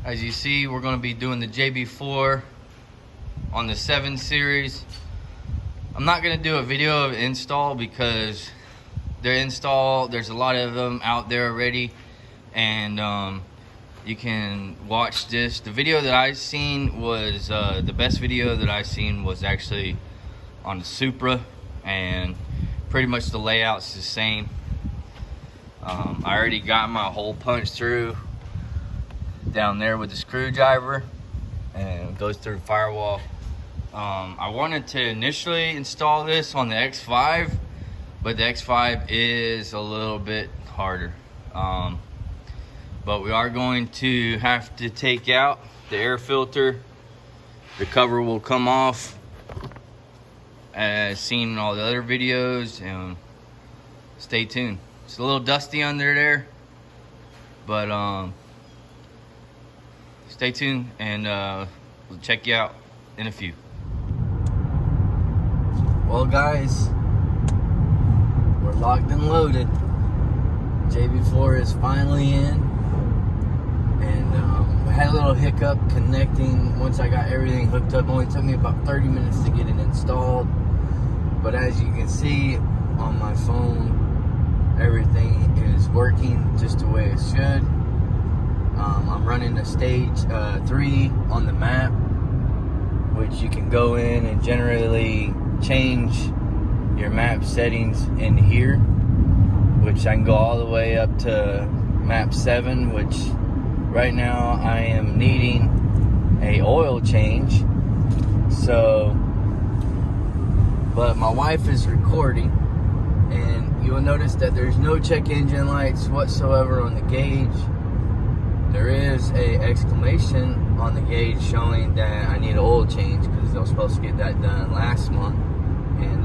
As you see, we're going to be doing the Jb4 on the 7 series. I'm not going to do a video of install because there's a lot of them out there already, and you can watch this. The video that I seen was the best video that I seen was actually on the Supra, and pretty much the layout's the same. I already got my hole punched through down there with the screwdriver, and it goes through the firewall. I wanted to initially install this on the X5, but the X5 is a little bit harder. But we are going to have to take out the air filter. The cover will come off as seen in all the other videos, and stay tuned. It's a little dusty under there, but stay tuned, and we'll check you out in a few. Well guys, we're locked and loaded. Jb4 is finally in, and I had a little hiccup connecting once I got everything hooked up. It only took me about 30 minutes to get it installed, but as you can see on my phone, everything is working just the way it should. I'm running a stage 3 on the map, which you can go in and generally change your map settings in here, which I can go all the way up to map 7, which right now I am needing a oil change. So, but my wife is recording, and you will notice that there's no check engine lights whatsoever on the gauge. There is a exclamation on the gauge showing that I need an oil change, because I was supposed to get that done last month, and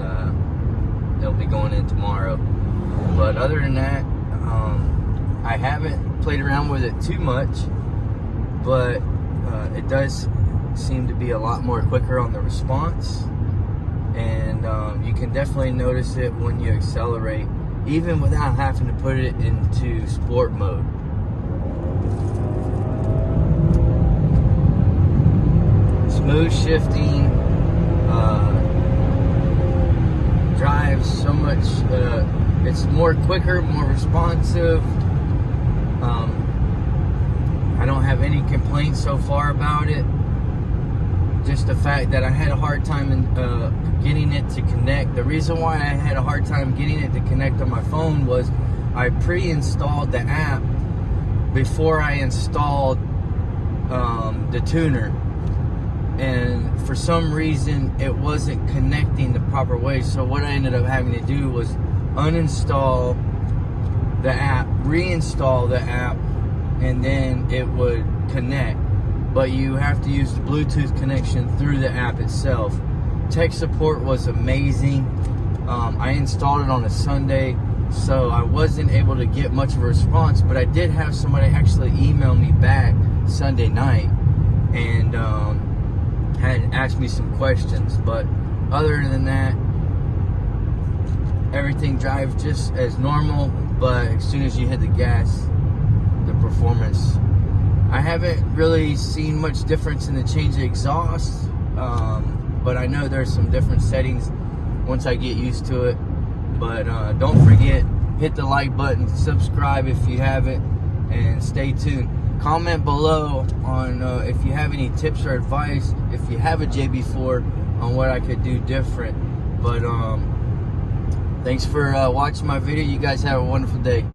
they'll be going in tomorrow. But other than that, I haven't played around with it too much, but it does seem to be a lot more quicker on the response, and you can definitely notice it when you accelerate, even without having to put it into sport mode. Smooth shifting, drives so much, it's more quicker, more responsive. I don't have any complaints so far about it. Just the fact that I had a hard time in getting it to connect. The reason why I had a hard time getting it to connect on my phone was I pre-installed the app before I installed the tuner, and for some reason it wasn't connecting the proper way. So what I ended up having to do was uninstall the app, reinstall the app, and then it would connect. But you have to use the Bluetooth connection through the app itself. Tech support was amazing. I installed it on a Sunday, so I wasn't able to get much of a response, but I did have somebody actually email me back Sunday night, and had asked me some questions. But other than that, everything drives just as normal, but as soon as you hit the gas, the performance, I haven't really seen much difference in the change of exhaust, but I know there's some different settings once I get used to it. But don't forget, hit the like button, subscribe if you haven't, and stay tuned. Comment below on if you have any tips or advice, if you have a Jb4, on what I could do different. But thanks for watching my video. You guys have a wonderful day.